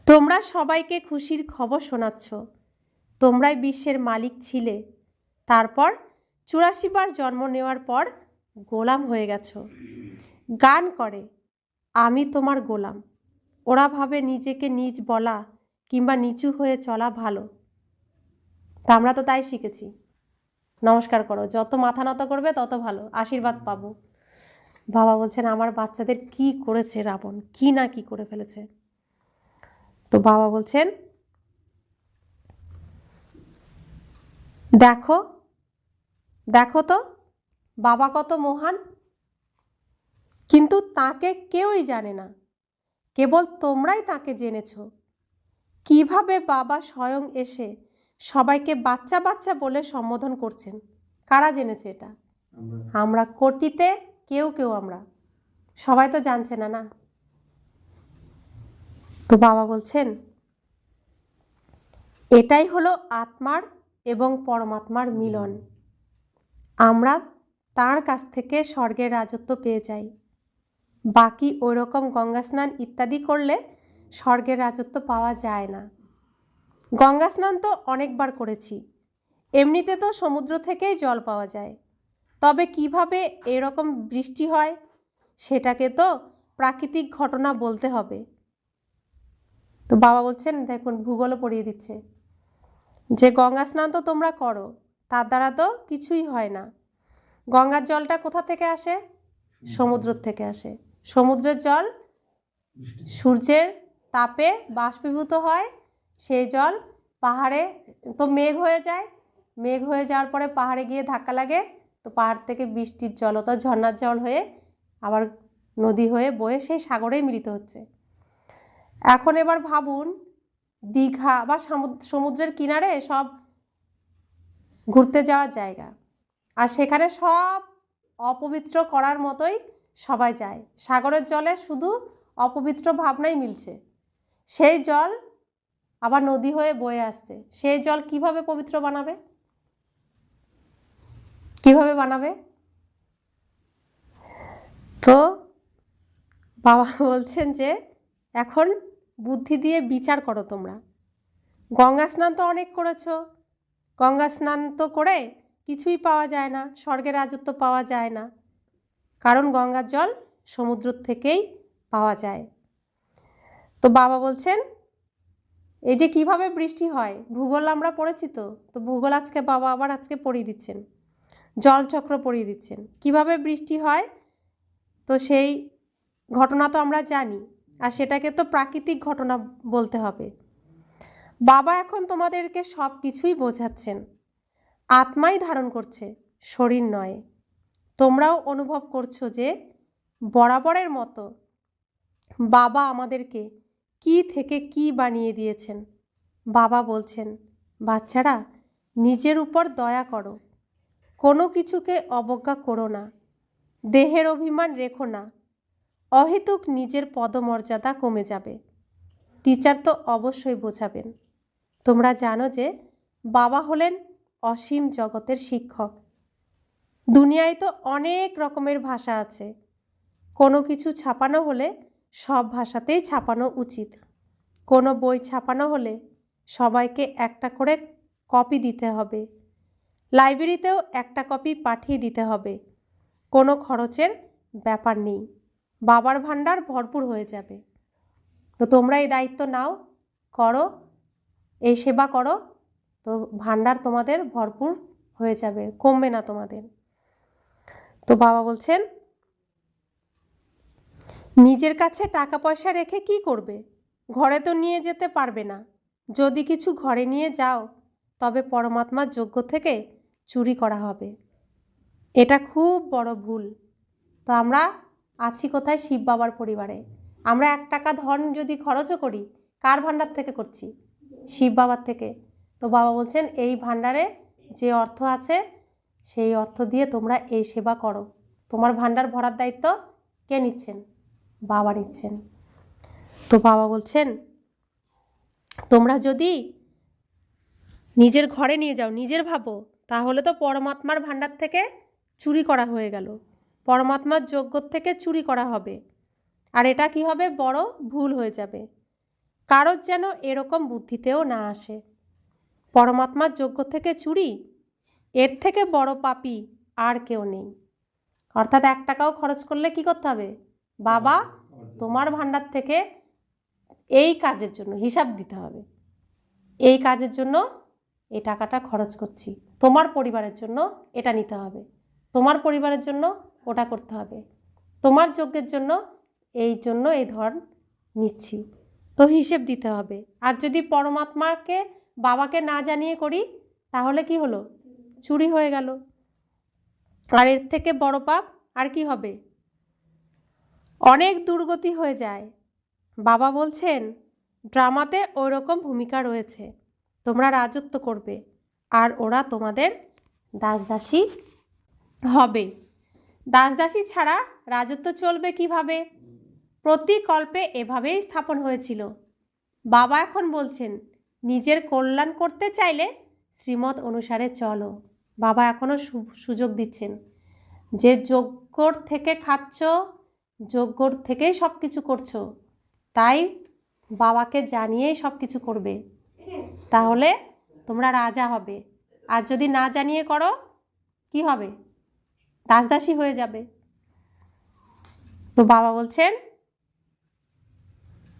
তোমরা সবাইকে খুশির খবর শোনাচ্ছ, তোমরাই বিশ্বের মালিক ছিলে, তারপর 84 বার জন্ম নেওয়ার পর গোলাম হয়ে গেছো। গান করে আমি তোমার গোলাম। ওরা ভাবে নিজেকে নিজ বলা কিংবা নিচু হয়ে চলা ভালো। তা আমরা তো তাই শিখেছি, নমস্কার করো, যত মাথা নত করবে তত ভালো, আশীর্বাদ পাবো। বাবা বলছেন আমার বাচ্চাদের কি করেছে রাবণ, কি না কি করে ফেলেছে। তো বাবা বলছেন দেখো দেখো তো বাবা কত মহান, কিন্তু তাকে কেউই জানে না, কেবল তোমরাই তাকে জেনেছ। কিভাবে বাবা স্বয়ং এসে সবাইকে বাচ্চা বাচ্চা বলে সম্বোধন করছেন, কারা জেনেছে এটা? আমরা কোটিতে কেউ কেউ, আমরা সবাই তো জানছে না না। তো বাবা বলছেন এটাই হলো আত্মার এবং পরমাত্মার মিলন। আমরা তার কাছ থেকে স্বর্গের রাজত্ব পেয়ে যাই। বাকি ওই রকম গঙ্গা স্নান ইত্যাদি করলে স্বর্গের রাজত্ব পাওয়া যায় না। গঙ্গা স্নান তো অনেকবার করেছি, এমনিতে তো সমুদ্র থেকেই জল পাওয়া যায়। তবে কিভাবে এরকম বৃষ্টি হয় সেটাকে তো প্রাকৃতিক ঘটনা বলতে হবে। তো বাবা বলছেন দেখুন, ভূগোলও পড়িয়ে দিচ্ছে যে গঙ্গা স্নান তো তোমরা করো, তার দ্বারা তো কিছুই হয় না। গঙ্গার জলটা কোথা থেকে আসে? সমুদ্র থেকে আসে। সমুদ্রের জল সূর্যের তাপে বাষ্পীভূত হয়, সেই জল পাহাড়ে তো মেঘ হয়ে যায়, মেঘ হয়ে যাওয়ার পরে পাহাড়ে গিয়ে ধাক্কা লাগে, তো পাহাড় থেকে বৃষ্টির জল অর্থাৎ ঝর্ণার জল হয়ে আবার নদী হয়ে বয়ে সেই সাগরেই মিলিত হচ্ছে। এখন এবার ভাবুন, দীঘা বা সমুদ্রের কিনারে সব ঘুরতে যাওয়ার জায়গা, আর সেখানে সব অপবিত্র করার মতোই সবাই যায়। সাগরের জলে শুধু অপবিত্র ভাবনাই মিলছে, সেই জল আবার নদী হয়ে বয়ে আসছে। সেই জল কিভাবে পবিত্র বানাবে? কিভাবে বানাবে? তো বাবা বলছেন যে এখন বুদ্ধি দিয়ে বিচার করো তোমরা। গঙ্গা স্নান তো অনেক করেছো, গঙ্গা স্নান তো করে কিছুই পাওয়া যায় না, স্বর্গের রাজত্ব পাওয়া যায় না, কারণ গঙ্গার জল সমুদ্র থেকেই পাওয়া যায়। তো বাবা বলছেন এই যে কিভাবে বৃষ্টি হয়, ভূগোল আমরা পড়েছি, তো ভূগোল আজকে বাবা আবার আজকে পড়িয়ে দিচ্ছেন, জলচক্র পড়িয়ে দিচ্ছেন কিভাবে বৃষ্টি হয়। তো সেই ঘটনা তো আমরা জানি, আর সেটাকে তো প্রাকৃতিক ঘটনা বলতে হবে। বাবা এখন তোমাদেরকে সব কিছুই বোঝাচ্ছেন, আত্মাই ধারণ করছে, শরীর নয়। তোমরাও অনুভব করছো যে বরাবরের মতো বাবা আমাদেরকে কি থেকে কি বানিয়ে দিয়েছেন। বাবা বলছেন, বাচ্চারা নিজের উপর দয়া করো, কোনো কিছুকে অবজ্ঞা করো না, দেহের অভিমান রেখো না, অহেতুক নিজের পদমর্যাদা কমে যাবে। টিচার তো অবশ্যই বোঝাবেন। তোমরা জানো যে বাবা হলেন অসীম জগতের শিক্ষক। দুনিয়ায় তো অনেক রকমের ভাষা আছে, কোনো কিছু ছাপানো হলে সব ভাষাতেই ছাপানো উচিত। কোনো বই ছাপানো হলে সবাইকে একটা করে কপি দিতে হবে, লাইব্রেরিতেও একটা কপি পাঠিয়ে দিতে হবে। কোনো খরচের ব্যাপার নেই, বাবার ভাণ্ডার ভরপুর হয়ে যাবে। তো তোমরা এই দায়িত্ব নাও, করো, এই সেবা করো, তো ভাণ্ডার তোমাদের ভরপুর হয়ে যাবে, কমবে না তোমাদের। তো বাবা বলছেন নিজের কাছে টাকা পয়সা রেখে কি করবে? ঘরে তো নিয়ে যেতে পারবে না। যদি কিছু ঘরে নিয়ে যাও তবে পরমাত্মার যজ্ঞ থেকে চুরি করা হবে। এটা খুব বড় ভুল। তো আমরা আছি কোথায়? শিব বাবার পরিবারে। আমরা 1 টাকা ধন যদি খরচও করি, কার ভাণ্ডার থেকে করছি? শিব বাবার থেকে। তো বাবা বলছেন এই ভাণ্ডারে যে অর্থ আছে সেই অর্থ দিয়ে তোমরা এই সেবা করো। তোমার ভাণ্ডার ভরার দায়িত্ব কে নিচ্ছেন? বাবা নিচ্ছেন। তো বাবা বলছেন তোমরা যদি নিজের ঘরে নিয়ে যাও, নিজের ভাবো, তাহলে তো পরমাত্মার ভাণ্ডার থেকে চুরি করা হয়ে গেল, পরমাত্মার যজ্ঞ থেকে চুরি করা হবে। আর এটা কি হবে? বড় ভুল হয়ে যাবে। কারোর যেন এরকম বুদ্ধিতেও না আসে। পরমাত্মার যজ্ঞ থেকে চুরি, এর থেকে বড় পাপী আর কেউ নেই। অর্থাৎ 1 টাকাও খরচ করলে কি করতে হবে? বাবা তোমার ভাণ্ডার থেকে এই কাজের জন্য হিসাব দিতে হবে, এই কাজের জন্য এই টাকাটা খরচ করছি, তোমার পরিবারের জন্য এটা নিতে হবে, তোমার পরিবারের জন্য ওটা করতে হবে, তোমার যজ্ঞের জন্য এই জন্য এই ধন নিচ্ছি, তো হিসেব দিতে হবে। আর যদি পরমাত্মাকে বাবাকে না জানিয়ে করি তাহলে কি হলো? চুরি হয়ে গেল। আর এর থেকে বড় পাপ আর কি হবে? অনেক দুর্গতি হয়ে যায়। বাবা বলছেন ড্রামাতে ওই রকম ভূমিকা রয়েছে, তোমরা রাজত্ব করবে আর ওরা তোমাদের দাসদাসী হবে। দাসদাসী ছাড়া রাজত্ব চলবে কিভাবে? প্রতি কল্পে এভাবেই স্থাপন হয়েছিল। বাবা এখন বলছেন নিজের কল্যাণ করতে চাইলে শ্রীমত অনুসারে চলো। বাবা এখনও সুযোগ দিচ্ছেন যে যজ্ঞর থেকে খাচ্ছ, যজ্ঞর থেকেই সব কিছু করছো, তাই বাবাকে জানিয়েই সব কিছু করবে, তাহলে তোমরা রাজা হবে। আর যদি না জানিয়ে করো কি হবে? দাসদাসী হয়ে যাবে। তো বাবা বলছেন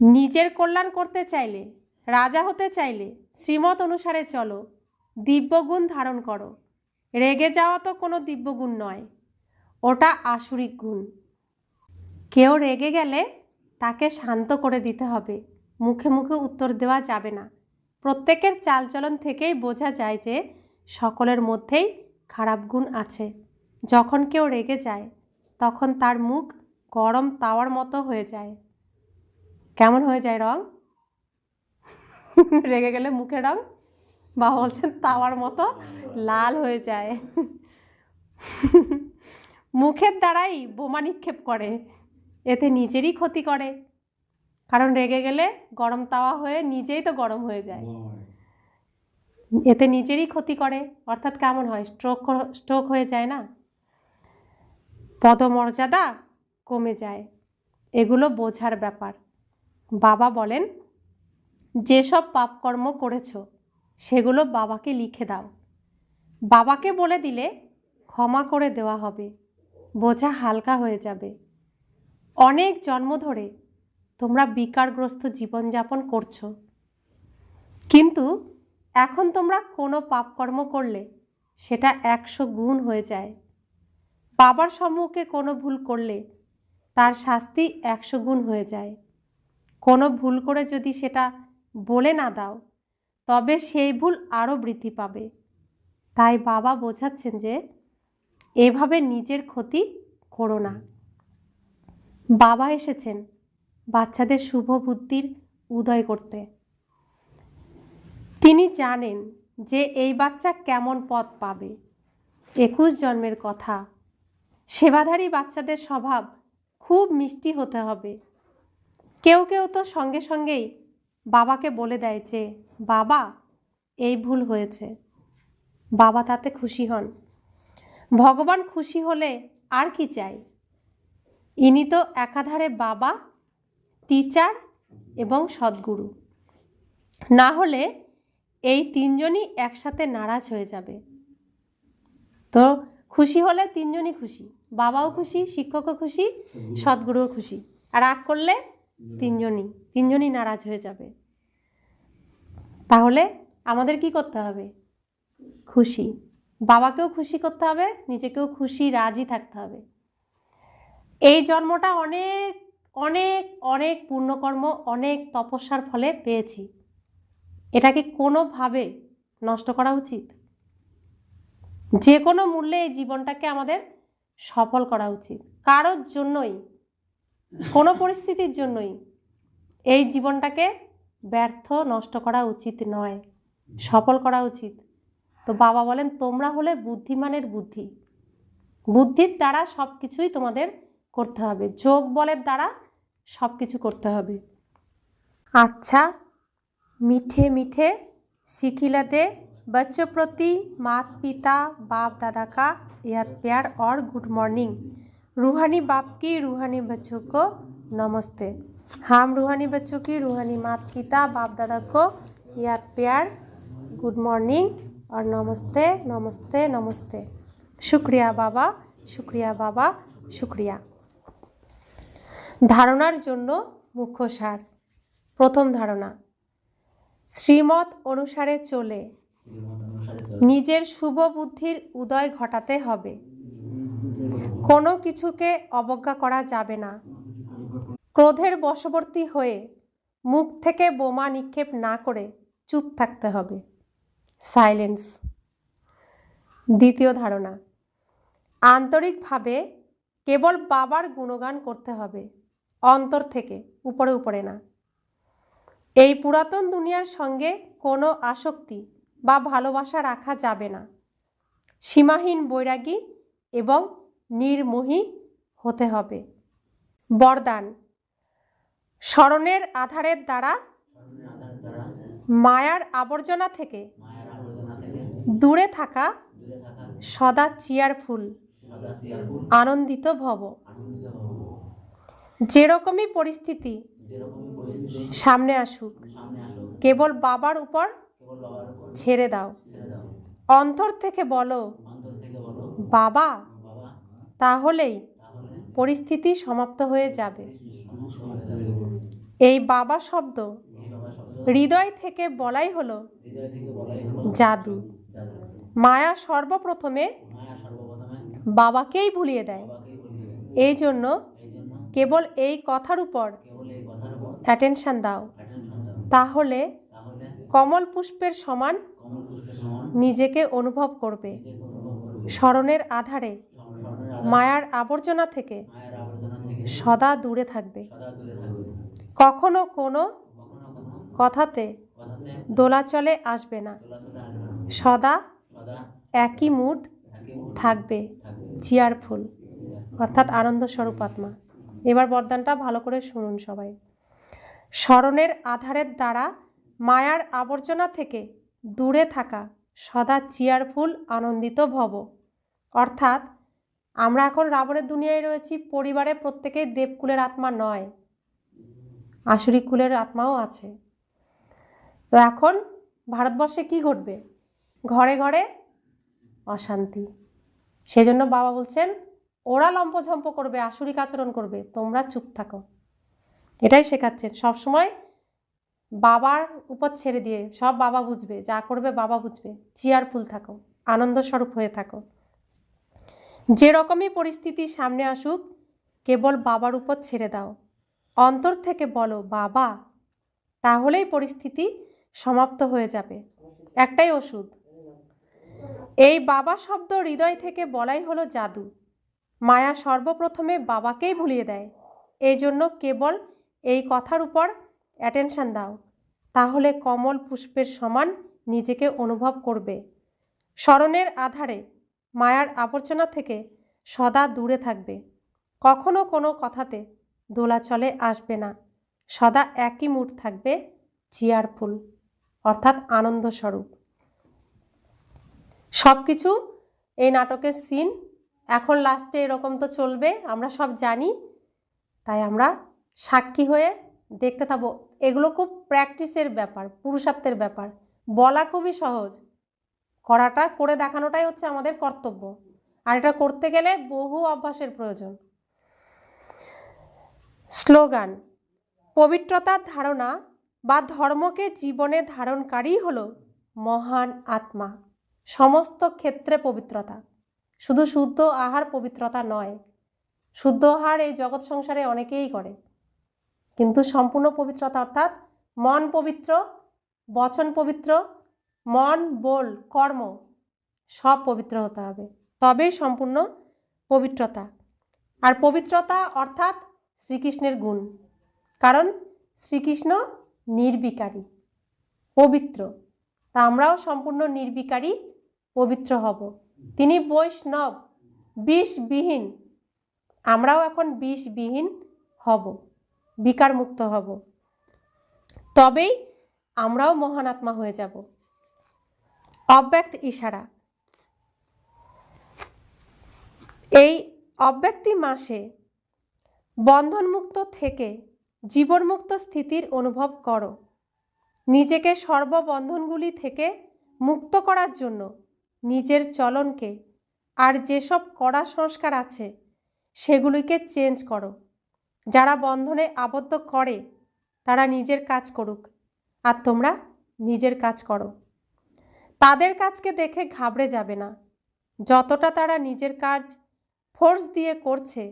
নিজের কল্যাণ করতে চাইলে, রাজা হতে চাইলে শ্রীমত অনুসারে চলো, দিব্যগুণ ধারণ করো। রেগে যাওয়া তো কোনো দিব্যগুণ নয়, ওটা আসুরিক গুণ। কেউ রেগে গেলে তাকে শান্ত করে দিতে হবে, মুখে মুখে উত্তর দেওয়া যাবে না। প্রত্যেকের চালচলন থেকেই বোঝা যায় যে সকলের মধ্যেই খারাপ গুণ আছে। যখন কেউ রেগে যায় তখন তার মুখ গরম তাওয়ার মতো হয়ে যায়। কেমন হয়ে যায় রং? রেগে গেলে মুখের রং বাবা বলছেন তাওয়ার মতো লাল হয়ে যায়। মুখের দ্বারাই বোমা নিক্ষেপ করে, এতে নিজেরই ক্ষতি করে। কারণ রেগে গেলে গরম তাওয়া হয়ে নিজেই তো গরম হয়ে যায়, এতে নিজেরই ক্ষতি করে। অর্থাৎ কেমন হয়? স্ট্রোক হয়ে যায় না, পদমর্যাদা কমে যায়। এগুলো বোঝার ব্যাপার। বাবা বলেন, যেসব পাপকর্ম করেছ সেগুলো বাবাকে লিখে দাও। বাবাকে বলে দিলে ক্ষমা করে দেওয়া হবে, বোঝা হালকা হয়ে যাবে। অনেক জন্ম ধরে তোমরা বিকারগ্রস্ত জীবনযাপন করছো, কিন্তু এখন তোমরা কোনো পাপকর্ম করলে সেটা 100 গুণ হয়ে যায়। বাবার সম্মুখে কোনো ভুল করলে তার শাস্তি 100 গুণ হয়ে যায়। কোনো ভুল করে যদি সেটা বলে না দাও তবে সেই ভুল আরও বৃদ্ধি পাবে। তাই বাবা বোঝাচ্ছেন যে এভাবে নিজের ক্ষতি করো না। বাবা এসেছেন বাচ্চাদের শুভ বুদ্ধির উদয় করতে। তিনি জানেন যে এই বাচ্চা কেমন পথ পাবে। 21 জন্মের কথা। সেবাধারী বাচ্চাদের স্বভাব খুব মিষ্টি হতে হবে। কেউ কেউ তো সঙ্গে সঙ্গেই বাবাকে বলে দেয় যে বাবা এই ভুল হয়েছে। বাবা তাতে খুশি হন। ভগবান খুশি হলে আর কি চাই? ইনি তো একাধারে বাবা, টিচার এবং সদ্গুরু। না হলে এই তিনজনই একসাথে নারাজ হয়ে যাবে। তো খুশি হলে তিনজনই খুশি, বাবাও খুশি, শিক্ষকও খুশি, সদ্গুরুও খুশি। আর রাগ করলে তিনজনই নারাজ হয়ে যাবে। তাহলে আমাদের কি করতে হবে? খুশি। বাবাকেও খুশি করতে হবে, নিজেকেও খুশি রাজি থাকতে হবে। এই জন্মটা অনেক অনেক অনেক পুণ্যকর্ম, অনেক তপস্যার ফলে পেয়েছি। এটাকে কোনোভাবে নষ্ট করা উচিত? যে কোনো মূল্যে এই জীবনটাকে আমাদের সফল করা উচিত। কারোর জন্যই, কোনো পরিস্থিতির জন্যই এই জীবনটাকে ব্যর্থ নষ্ট করা উচিত নয়, সফল করা উচিত। তো বাবা বলেন তোমরা হলে বুদ্ধিমানের বুদ্ধি। বুদ্ধির দ্বারা সব কিছুই তোমাদের করতে হবে, যোগ বলের দ্বারা সব কিছু করতে হবে। अच्छा मीठे मीठे सिखिलाते बच्चों प्रति माता पिता बाप दादा का याद प्यार और गुड मॉर्निंग। रूहानी बाप की रूहानी बच्चों को नमस्ते। हम रूहानी बच्चों की रूहानी माता पिता बाप दादा को याद प्यार, गुड मॉर्निंग और नमस्ते नमस्ते नमस्ते। शुक्रिया बाबा, शुक्रिया बाबा, शुक्रिया। धारणार জন্য মুখ্য সার। প্রথম ধারণা, শ্রীমত অনুসারে চলে নিজের শুভ বুদ্ধির উদয় ঘটাতে হবে। কোনো কিছুকে অবজ্ঞা করা যাবে না। ক্রোধের বশবর্তী হয়ে মুখ থেকে বোমা নিক্ষেপ না করে চুপ থাকতে হবে, সাইলেন্স। দ্বিতীয় ধারণা, আন্তরিকভাবে কেবল বাবার গুণগান করতে হবে, অন্তর থেকে, উপরে উপরে না। এই পুরাতন দুনিয়ার সঙ্গে কোনো আসক্তি বা ভালোবাসা রাখা যাবে না। সীমাহীন বৈরাগী এবং নির্মোহী হতে হবে। বরদান, স্মরণের আধারের দ্বারা মায়ার আবর্জনা থেকে দূরে থাকা সদা চিয়ারফুল, আনন্দিত ভব। যেরকমই পরিস্থিতি সামনে আসুক কেবল বাবার উপর ছেড়ে দাও। অন্তর থেকে বলো বাবা, তাহলেই পরিস্থিতি সমাপ্ত হয়ে যাবে। এই বাবা শব্দ হৃদয় থেকে বলাই হলো জাদু। মায়া সর্বপ্রথমে বাবাকেই ভুলিয়ে দেয়। এই জন্য কেবল এই কথার উপর অ্যাটেনশন দাও, তাহলে কমল পুষ্পের সমান নিজেকে অনুভব করবে। স্মরণের আধারে মায়ার আবর্জনা থেকে সদা দূরে থাকবে। কখনো কোনো কথাতে দোলাচলে আসবে না। সদা একই মুড থাকবে, চিয়ারফুল, অর্থাৎ আনন্দ স্বরূপ আত্মা। এবার বরদানটা ভালো করে শুনুন সবাই। স্মরণের আধারের দ্বারা মায়ার আবর্জনা থেকে দূরে থাকা, সদা চিয়ারফুল, আনন্দিত ভব। অর্থাৎ আমরা এখন রাবণের দুনিয়ায় রয়েছি, পরিবারে প্রত্যেকেই দেবকুলের আত্মা নয়, আসুরিক কুলের আত্মাও আছে। তো এখন ভারতবর্ষে কি ঘটবে? ঘরে ঘরে অশান্তি। সেজন্য বাবা বলছেন ওরা লম্পঝম্প করবে, আসুরিক আচরণ করবে, তোমরা চুপ থাকো। এটাই শেখাচ্ছেন সবসময়, বাবার উপর ছেড়ে দিয়ে, সব বাবা বুঝবে, যা করবে বাবা বুঝবে, চিয়ারফুল থাকো, আনন্দ স্বরূপ হয়ে থাকো। যে রকমই পরিস্থিতি সামনে আসুক, কেবল বাবার উপর ছেড়ে দাও, অন্তর থেকে বলো বাবা, তাহলেই পরিস্থিতি সমাপ্ত হয়ে যাবে। একটাই ওষুধ, এই বাবা শব্দ হৃদয় থেকে বলাই হলো জাদু। মায়া সর্বপ্রথমে বাবাকেই ভুলিয়ে দেয়। এই জন্য কেবল এই কথার উপর অ্যাটেনশন দাও, তাহলে কমল পুষ্পের সমান নিজেকে অনুভব করবে। স্মরণের আধারে মায়ার আবর্জনা থেকে সদা দূরে থাকবে। কখনো কোনো কথাতে দোলাচলে আসবে না। সদা একই মুড থাকবে, চিয়ারফুল, অর্থাৎ আনন্দ স্বরূপ। সব কিছু এই নাটকের সিন এখন লাস্টে এরকম তো চলবে, আমরা সব জানি, তাই আমরা সাক্ষী হয়ে দেখতে থাকবো। এগুলো খুব প্র্যাকটিসের ব্যাপার, পুরুষার্থের ব্যাপার। বলা খুবই সহজ, করাটা, করে দেখানোটাই হচ্ছে আমাদের কর্তব্য। আর এটা করতে গেলে বহু অভ্যাসের প্রয়োজন। স্লোগান: পবিত্রতার ধারণা বা ধর্মকে জীবনে ধারণকারী হলো মহান আত্মা। সমস্ত ক্ষেত্রে পবিত্রতা, শুধু শুদ্ধ আহার পবিত্রতা নয়। শুদ্ধ আহার এই জগৎ সংসারে অনেকেই করে, কিন্তু সম্পূর্ণ পবিত্রতা অর্থাৎ মন পবিত্র, বচন পবিত্র, মন, বল, কর্ম সব পবিত্র হতে হবে, তবেই সম্পূর্ণ পবিত্রতা। আর পবিত্রতা অর্থাৎ শ্রীকৃষ্ণের গুণ, কারণ শ্রীকৃষ্ণ নির্বিকারী, পবিত্র। তা আমরাও সম্পূর্ণ নির্বিকারী, পবিত্র হব। তিনি বৈষ্ণব, বিষবিহীন, আমরাও এখন বিষবিহীন হব, বিকারমুক্ত হব, তবেই আমরাও মহান আত্মা হয়ে যাব। অব্যক্ত ইশারা: এই অব্যক্তি মাসে বন্ধনমুক্ত থেকে জীবনমুক্ত স্থিতির অনুভব করো। নিজেকে সর্ববন্ধনগুলি থেকে মুক্ত করার জন্য নিজের চলনকে আর যেসব কড়া সংস্কার আছে সেগুলিকে চেঞ্জ করো। যারা বন্ধনে আবদ্ধ করে তারা নিজের কাজ করুক, আর তোমরা নিজের কাজ করো। তাদের কাজকে দেখে ঘাবড়ে যাবে না। যতটা তারা নিজের কাজ ফোর্স দিয়ে করছে,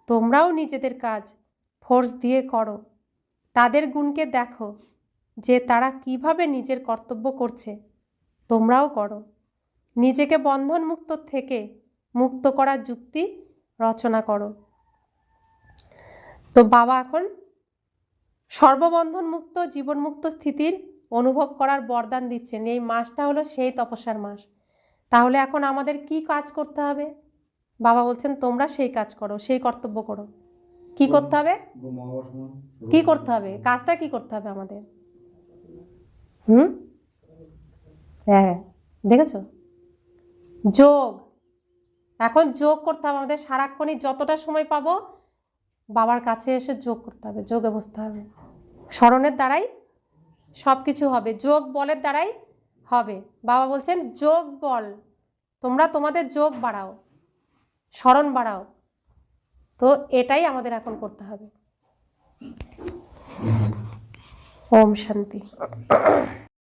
তোমরাও নিজেদের কাজ ফোর্স দিয়ে করো। তাদের গুণকে দেখো যে তারা কিভাবে নিজের কর্তব্য করছে, তোমরাও করো। নিজেকে বন্ধনমুক্ত থেকে মুক্ত করার যুক্তি রচনা করো। তো বাবা এখন সর্ববন্ধনমুক্ত, জীবনমুক্ত স্থিতির অনুভব করার বরদান দিচ্ছেন। এই মাসটা হলো সেই তপস্যার মাস। তাহলে এখন আমাদের কি কাজ করতে হবে? বাবা বলছেন তোমরা সেই কাজ করো, সেই কর্তব্য করো। কি করতে হবে? কি করতে হবে? কাজটা কি করতে হবে আমাদের? হ্যাঁ, দেখেছ? যোগ। এখন যোগ করতে হবে আমাদের। সারাক্ষণই যতটা সময় পাবো বাবার কাছে এসে যোগ করতে হবে, যোগে বসতে হবে। স্মরণের দ্বারাই সব কিছু হবে, যোগ বলের দ্বারাই হবে। বাবা বলছেন যোগ বল, তোমরা তোমাদের যোগ বাড়াও, স্মরণ বাড়াও। তো এটাই আমাদের এখন করতে হবে। ওম শান্তি।